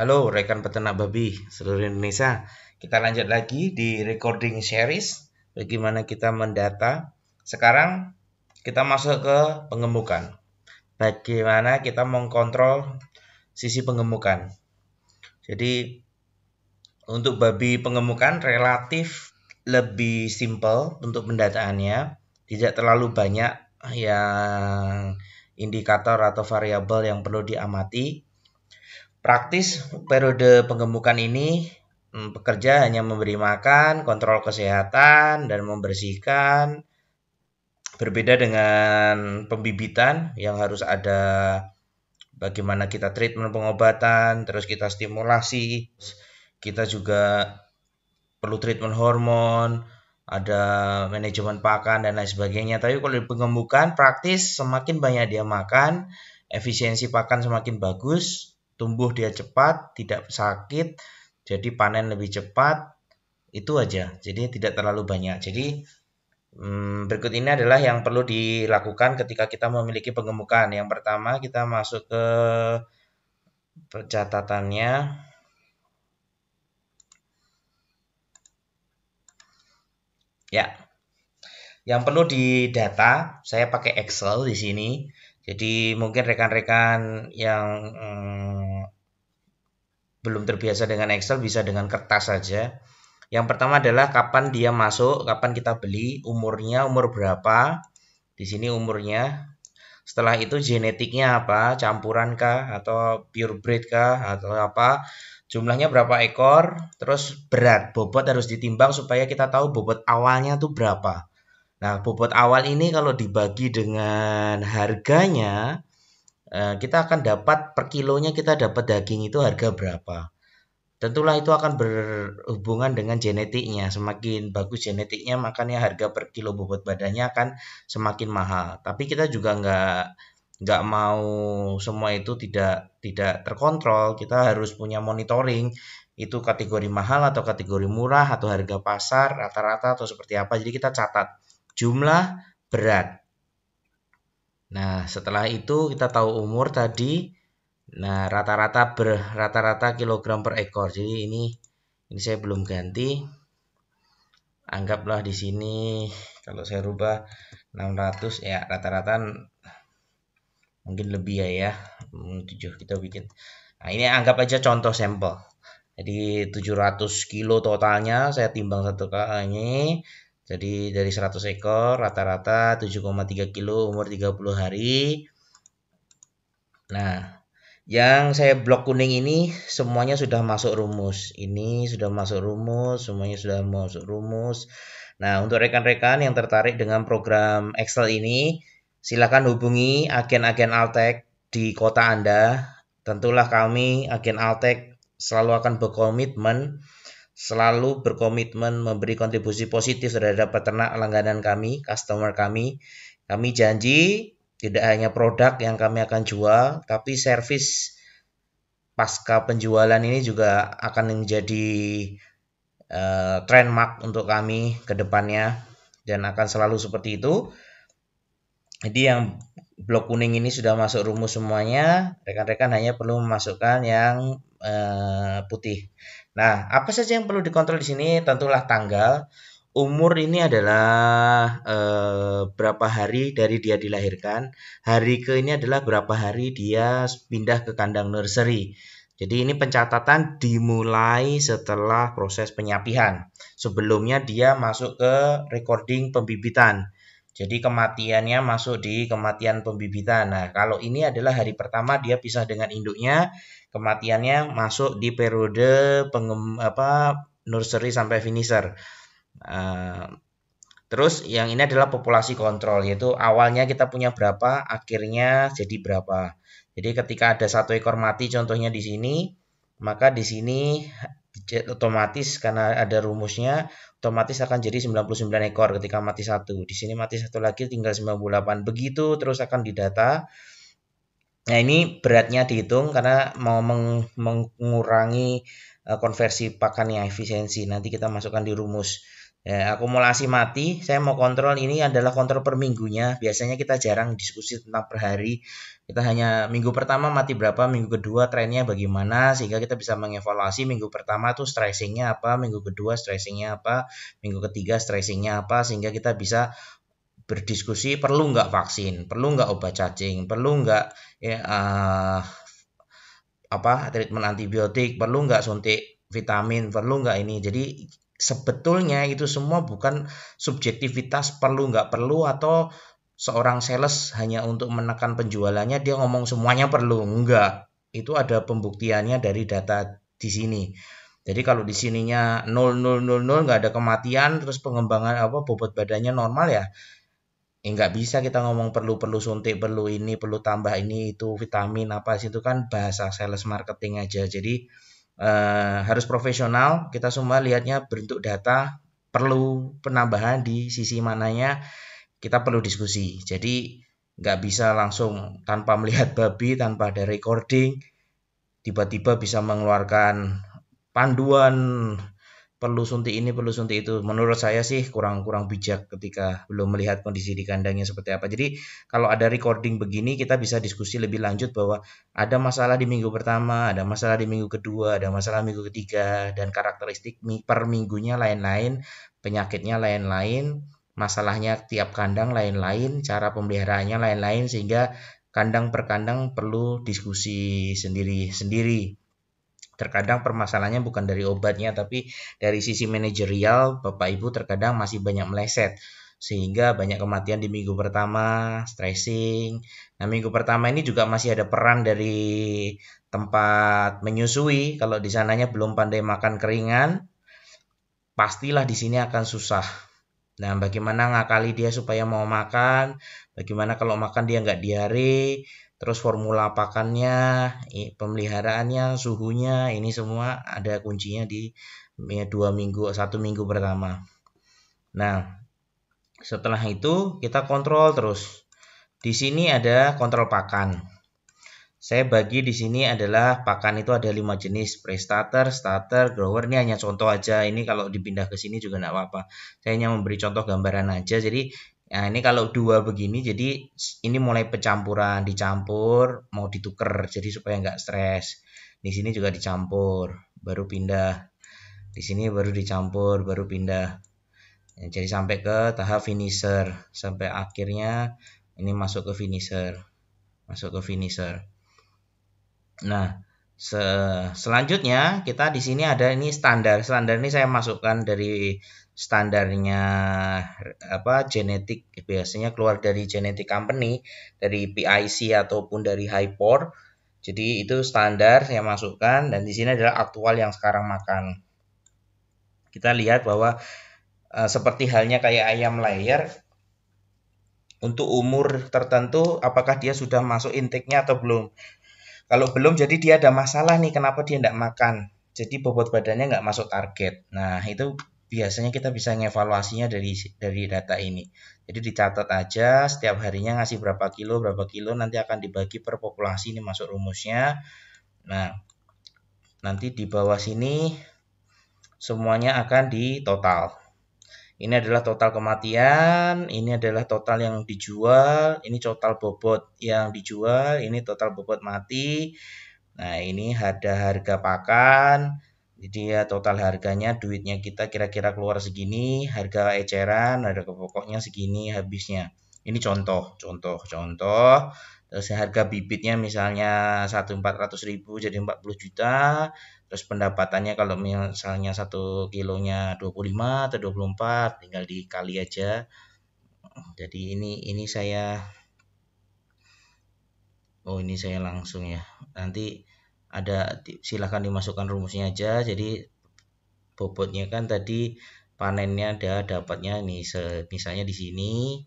Halo rekan peternak babi seluruh Indonesia. Kita lanjut lagi di recording series bagaimana kita mendata. Sekarang kita masuk ke pengemukan. Bagaimana kita mengkontrol sisi pengemukan. Jadi untuk babi pengemukan relatif lebih simple untuk pendataannya. Tidak terlalu banyak yang indikator atau variabel yang perlu diamati. Praktis periode pengemukan ini pekerja hanya memberi makan, kontrol kesehatan, dan membersihkan. Berbeda dengan pembibitan yang harus ada bagaimana kita treatment pengobatan, terus kita stimulasi, kita juga perlu treatment hormon, ada manajemen pakan dan lain sebagainya. Tapi kalau di pengemukan praktis semakin banyak dia makan, efisiensi pakan semakin bagus, tumbuh dia cepat, tidak sakit, jadi panen lebih cepat. Itu aja. Jadi tidak terlalu banyak. Jadi berikut ini adalah yang perlu dilakukan ketika kita memiliki pengemukan. Yang pertama kita masuk ke pencatatannya. Ya, yang perlu didata, saya pakai Excel di sini. Jadi mungkin rekan-rekan yang belum terbiasa dengan Excel bisa dengan kertas saja. Yang pertama adalah kapan dia masuk, kapan kita beli, umurnya, umur berapa. Di sini umurnya. Setelah itu genetiknya apa, campuran kah, atau purebred kah, atau apa. Jumlahnya berapa ekor, terus berat, bobot harus ditimbang supaya kita tahu bobot awalnya tuh berapa. Nah, bobot awal ini kalau dibagi dengan harganya, kita akan dapat per kilonya kita dapat daging itu harga berapa. Tentulah itu akan berhubungan dengan genetiknya. Semakin bagus genetiknya, makanya harga per kilo bobot badannya akan semakin mahal. Tapi kita juga nggak mau semua itu tidak terkontrol. Kita harus punya monitoring. Itu kategori mahal atau kategori murah atau harga pasar rata-rata atau seperti apa. Jadi kita catat jumlah, berat. Nah, setelah itu kita tahu umur tadi. Nah, rata-rata kilogram per ekor. Jadi ini saya belum ganti. Anggaplah di sini kalau saya rubah 600 ya rata-rata mungkin lebih ya 7 kita bikin. Nah, ini anggap aja contoh sampel. Jadi 700 kilo totalnya saya timbang satu kali ini. Jadi dari 100 ekor rata-rata 7,3 kilo umur 30 hari. Nah, yang saya blok kuning ini semuanya sudah masuk rumus. Ini sudah masuk rumus, semuanya sudah masuk rumus. Nah, untuk rekan-rekan yang tertarik dengan program Excel ini, silakan hubungi agen-agen Altek di kota Anda. Tentulah kami, agen Altek, selalu akan berkomitmen memberi kontribusi positif terhadap peternak langganan kami, customer kami. Kami janji tidak hanya produk yang kami akan jual, tapi servis pasca penjualan ini juga akan menjadi trademark untuk kami ke depannya dan akan selalu seperti itu. Jadi yang blok kuning ini sudah masuk rumus semuanya, rekan-rekan hanya perlu memasukkan yang putih. Nah, apa saja yang perlu dikontrol di sini? Tentulah tanggal. Umur ini adalah berapa hari dari dia dilahirkan. Hari ke ini adalah berapa hari dia pindah ke kandang nursery. Jadi ini pencatatan dimulai setelah proses penyapihan. Sebelumnya dia masuk ke recording pembibitan. Jadi kematiannya masuk di kematian pembibitan. Nah, kalau ini adalah hari pertama dia pisah dengan induknya, kematiannya masuk di periode nursery sampai finisher. Terus yang ini adalah populasi kontrol, yaitu awalnya kita punya berapa, akhirnya jadi berapa. Jadi ketika ada satu ekor mati contohnya di sini, maka di sini otomatis karena ada rumusnya otomatis akan jadi 99 ekor ketika mati satu. Di sini mati satu lagi tinggal 98. Begitu terus akan didata. Nah, ini beratnya dihitung karena mau mengurangi konversi pakan yang efisiensi. Nanti kita masukkan di rumus. Ya, akumulasi mati, saya mau kontrol ini adalah kontrol per minggunya. Biasanya kita jarang diskusi tentang per hari. Kita hanya minggu pertama mati berapa, minggu kedua trennya bagaimana, sehingga kita bisa mengevaluasi minggu pertama tuh stressingnya apa, minggu kedua stressingnya apa, minggu ketiga stressingnya apa, sehingga kita bisa berdiskusi perlu nggak vaksin, perlu nggak obat cacing, perlu nggak ya, treatment antibiotik, perlu nggak suntik vitamin, perlu nggak ini. Jadi sebetulnya itu semua bukan subjektivitas perlu nggak perlu, atau seorang sales hanya untuk menekan penjualannya dia ngomong semuanya perlu. Enggak, itu ada pembuktiannya dari data di sini. Jadi kalau di sininya 0,000 nggak ada kematian, terus pengembangan bobot badannya normal, ya nggak bisa kita ngomong perlu suntik, perlu ini, perlu tambah ini itu vitamin apa sih, itu kan bahasa sales marketing aja. Jadi harus profesional, kita semua lihatnya bentuk data, perlu penambahan di sisi mananya, kita perlu diskusi. Jadi nggak bisa langsung tanpa melihat babi, tanpa ada recording, tiba-tiba bisa mengeluarkan panduan perlu suntik ini, perlu suntik itu. Menurut saya sih kurang bijak ketika belum melihat kondisi di kandangnya seperti apa. Jadi kalau ada recording begini, kita bisa diskusi lebih lanjut bahwa ada masalah di minggu pertama, ada masalah di minggu kedua, ada masalah minggu ketiga, dan karakteristik per minggunya lain-lain, penyakitnya lain-lain, masalahnya tiap kandang lain-lain, cara pemeliharaannya lain-lain, sehingga kandang per kandang perlu diskusi sendiri-sendiri. Terkadang permasalahannya bukan dari obatnya, tapi dari sisi manajerial Bapak Ibu terkadang masih banyak meleset, sehingga banyak kematian di minggu pertama, stressing. Nah, minggu pertama ini juga masih ada peran dari tempat menyusui. Kalau di sananya belum pandai makan keringan, pastilah di sini akan susah. Nah, bagaimana ngakali dia supaya mau makan, bagaimana kalau makan dia nggak diare, terus formula pakannya, pemeliharaannya, suhunya, ini semua ada kuncinya di 2 minggu, 1 minggu pertama. Nah, setelah itu kita kontrol terus. Di sini ada kontrol pakan. Saya bagi di sini adalah pakan itu ada 5 jenis, pre-starter, starter, grower. Ini hanya contoh aja. Ini kalau dipindah ke sini juga nggak apa-apa. Saya hanya memberi contoh gambaran aja. Jadi, nah ini kalau 2 begini, jadi ini mulai pencampuran, dicampur, mau dituker, jadi supaya nggak stres. Di sini juga dicampur, baru pindah. Di sini baru dicampur, baru pindah. Ya, jadi sampai ke tahap finisher, sampai akhirnya ini masuk ke finisher, masuk ke finisher. Nah, selanjutnya kita di sini ada ini standar. Standar ini saya masukkan dari standarnya genetik, biasanya keluar dari genetic company, dari PIC ataupun dari Hypor. Jadi itu standar saya masukkan, dan di sini adalah aktual yang sekarang makan. Kita lihat bahwa seperti halnya kayak ayam layer, untuk umur tertentu apakah dia sudah masuk intake-nya atau belum. Kalau belum, jadi dia ada masalah nih, kenapa dia tidak makan. Jadi bobot badannya nggak masuk target. Nah, itu biasanya kita bisa ngevaluasinya dari data ini. Jadi dicatat aja setiap harinya ngasih berapa kilo, nanti akan dibagi per populasi, ini masuk rumusnya. Nah, nanti di bawah sini semuanya akan ditotal. Ini adalah total kematian, ini adalah total yang dijual, ini total bobot yang dijual, ini total bobot mati. Nah, ini ada harga pakan. Jadi ya total harganya, duitnya kita kira-kira keluar segini, harga eceran, harga pokoknya segini habisnya. Ini contoh. Terus harga bibitnya misalnya 1.400.000 jadi 40 juta. Terus pendapatannya kalau misalnya 1 kilonya 25 atau 24, tinggal dikali aja. Jadi ini saya langsung ya. Nanti ada, silahkan dimasukkan rumusnya aja. Jadi bobotnya kan tadi panennya dapatnya nih misalnya di sini.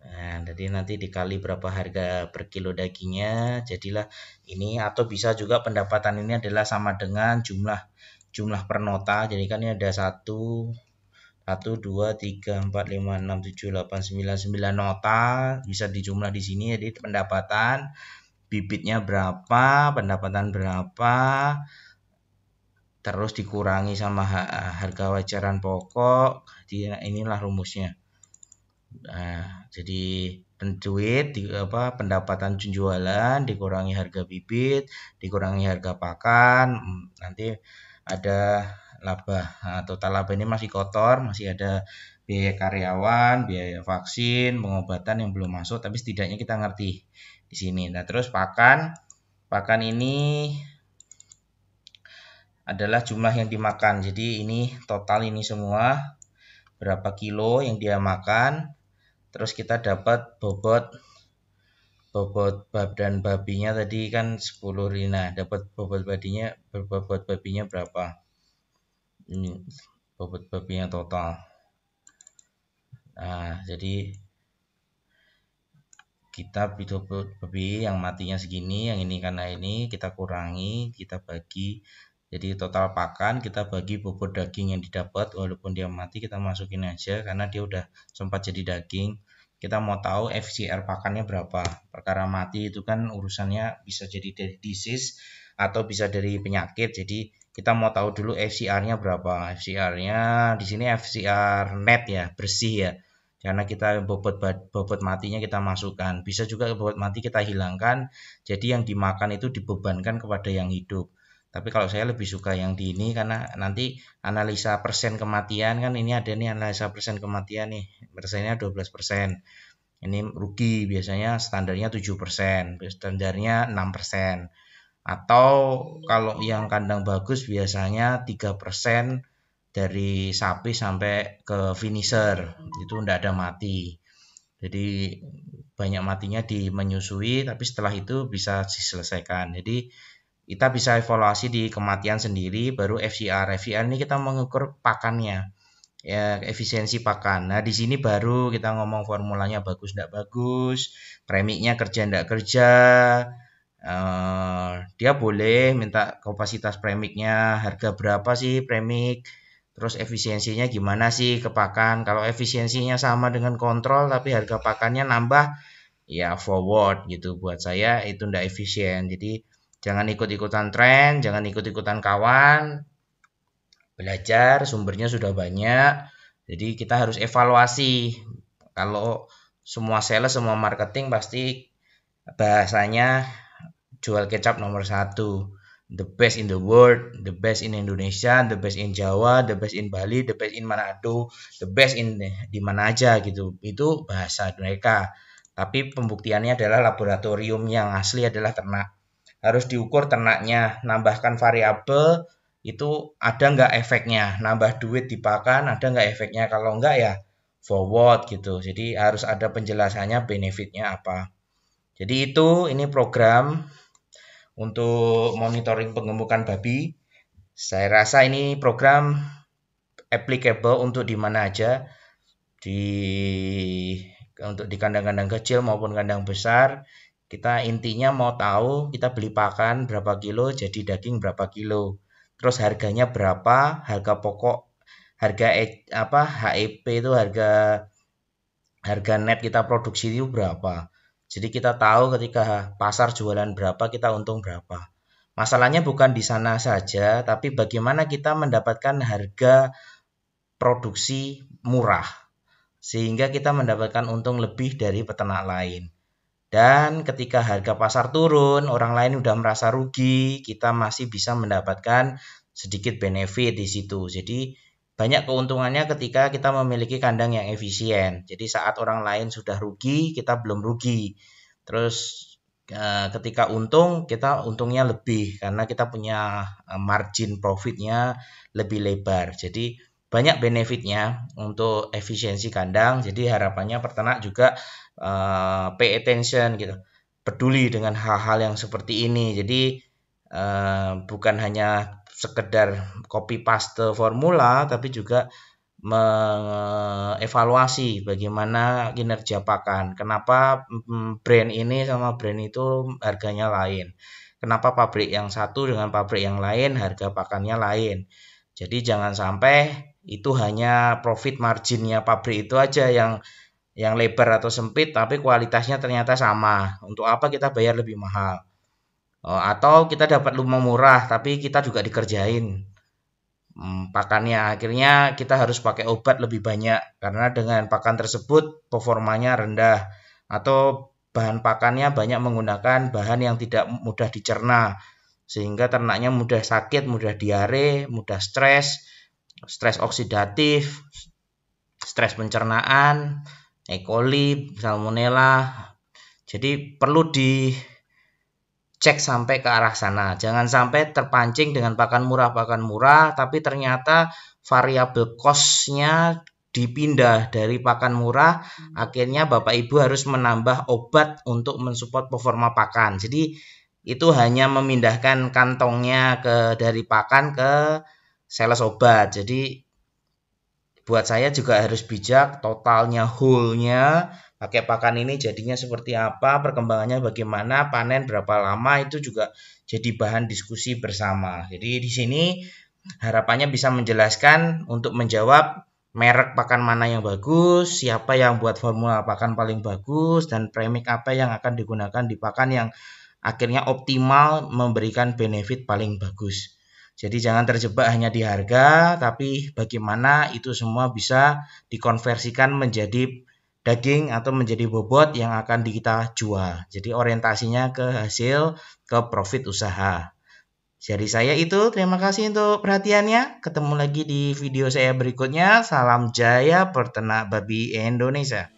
Nah, jadi nanti dikali berapa harga per kilo dagingnya, jadilah ini. Atau bisa juga pendapatan ini adalah sama dengan jumlah per nota. Jadi kan ini ada 1, 2, 3, 4, 5, 6, 7, 8, 9 nota, bisa dijumlah di sini. Jadi pendapatan, bibitnya berapa, pendapatan berapa, terus dikurangi sama harga wajaran pokok. Jadi inilah rumusnya. Nah, jadi duit pendapatan penjualan dikurangi harga bibit, dikurangi harga pakan, nanti ada laba. Nah, total laba ini masih kotor, masih ada biaya karyawan, biaya vaksin, pengobatan yang belum masuk, tapi setidaknya kita ngerti di sini. Nah, terus pakan ini adalah jumlah yang dimakan. Jadi ini total ini semua berapa kilo yang dia makan. Terus kita dapat bobot bab dan babinya tadi kan 10 rina. Dapat bobot babinya berapa? Ini bobot babinya total. Nah, jadi kita bobot babi yang matinya segini, yang ini karena ini kita kurangi, kita bagi. Jadi total pakan kita bagi bobot daging yang didapat, walaupun dia mati kita masukin aja karena dia udah sempat jadi daging. Kita mau tahu FCR pakannya berapa. Perkara mati itu kan urusannya bisa jadi dari disease atau bisa dari penyakit. Jadi kita mau tahu dulu FCR-nya berapa. FCR-nya di sini FCR net ya, bersih ya. Karena kita bobot matinya kita masukkan. Bisa juga bobot mati kita hilangkan. Jadi yang dimakan itu dibebankan kepada yang hidup. Tapi kalau saya lebih suka yang di ini karena nanti analisa persen kematian kan ini ada nih analisa persen kematian nih. Persennya 12%. Ini rugi biasanya standarnya 7%, standarnya 6%. Atau kalau yang kandang bagus biasanya 3% dari sapi sampai ke finisher. Itu enggak ada mati. Jadi banyak matinya di menyusui tapi setelah itu bisa diselesaikan. Jadi kita bisa evaluasi di kematian sendiri baru FCR. FCR ini kita mengukur pakannya. Ya, efisiensi pakan. Nah, di sini baru kita ngomong formulanya bagus enggak bagus, preminya kerja enggak kerja. Dia boleh minta kapasitas premiknya, harga berapa sih premik, terus efisiensinya gimana sih ke pakan. Kalau efisiensinya sama dengan kontrol tapi harga pakannya nambah, ya forward gitu. Buat saya itu enggak efisien. Jadi jangan ikut-ikutan tren, jangan ikut-ikutan kawan. Belajar, sumbernya sudah banyak. Jadi kita harus evaluasi. Kalau semua sales, semua marketing pasti bahasanya jual kecap nomor 1. The best in the world, the best in Indonesia, the best in Jawa, the best in Bali, the best in Manado, the best in di mana aja gitu. Itu bahasa mereka. Tapi pembuktiannya adalah laboratorium, yang asli adalah ternak. Harus diukur ternaknya, nambahkan variabel itu ada nggak efeknya, nambah duit di pakan ada nggak efeknya, kalau nggak ya forward gitu. Jadi harus ada penjelasannya benefitnya apa. Jadi ini program untuk monitoring penggemukan babi. Saya rasa ini program applicable untuk di mana aja, untuk di kandang-kandang kecil maupun kandang besar. Kita intinya mau tahu kita beli pakan berapa kilo, jadi daging berapa kilo. Terus harganya berapa, harga pokok, harga HEP itu harga net kita produksi itu berapa. Jadi kita tahu ketika pasar jualan berapa, kita untung berapa. Masalahnya bukan di sana saja, tapi bagaimana kita mendapatkan harga produksi murah sehingga kita mendapatkan untung lebih dari peternak lain. Dan ketika harga pasar turun, orang lain udah merasa rugi, kita masih bisa mendapatkan sedikit benefit di situ. Jadi banyak keuntungannya ketika kita memiliki kandang yang efisien. Jadi saat orang lain sudah rugi, kita belum rugi. Terus ketika untung, kita untungnya lebih karena kita punya margin profitnya lebih lebar. Jadi banyak benefitnya untuk efisiensi kandang. Jadi harapannya peternak juga pay attention gitu, peduli dengan hal-hal yang seperti ini. Jadi bukan hanya sekedar copy paste formula, tapi juga mengevaluasi bagaimana kinerja pakan. Kenapa brand ini sama brand itu harganya lain? Kenapa pabrik yang satu dengan pabrik yang lain harga pakannya lain? Jadi jangan sampai itu hanya profit marginnya pabrik itu aja yang lebar atau sempit, tapi kualitasnya ternyata sama. Untuk apa kita bayar lebih mahal? Atau kita dapat lumah murah, tapi kita juga dikerjain. pakannya. Akhirnya kita harus pakai obat lebih banyak karena dengan pakan tersebut performanya rendah, atau bahan pakannya banyak menggunakan bahan yang tidak mudah dicerna sehingga ternaknya mudah sakit, mudah diare, mudah stres oksidatif, stres pencernaan, E. coli, salmonella. Jadi perlu dicek sampai ke arah sana. Jangan sampai terpancing dengan pakan murah, tapi ternyata variabel cost-nya dipindah dari pakan murah. Akhirnya Bapak Ibu harus menambah obat untuk mensupport performa pakan. Jadi itu hanya memindahkan kantongnya dari pakan ke sales obat. Jadi buat saya juga harus bijak, totalnya, whole-nya, pakai pakan ini jadinya seperti apa, perkembangannya bagaimana, panen berapa lama, itu juga jadi bahan diskusi bersama. Jadi di sini harapannya bisa menjelaskan untuk menjawab merek pakan mana yang bagus, siapa yang buat formula pakan paling bagus, dan premix apa yang akan digunakan di pakan yang akhirnya optimal memberikan benefit paling bagus. Jadi jangan terjebak hanya di harga, tapi bagaimana itu semua bisa dikonversikan menjadi daging atau menjadi bobot yang akan kita jual. Jadi orientasinya ke hasil, ke profit usaha. Jadi saya itu, terima kasih untuk perhatiannya. Ketemu lagi di video saya berikutnya. Salam jaya peternak babi Indonesia.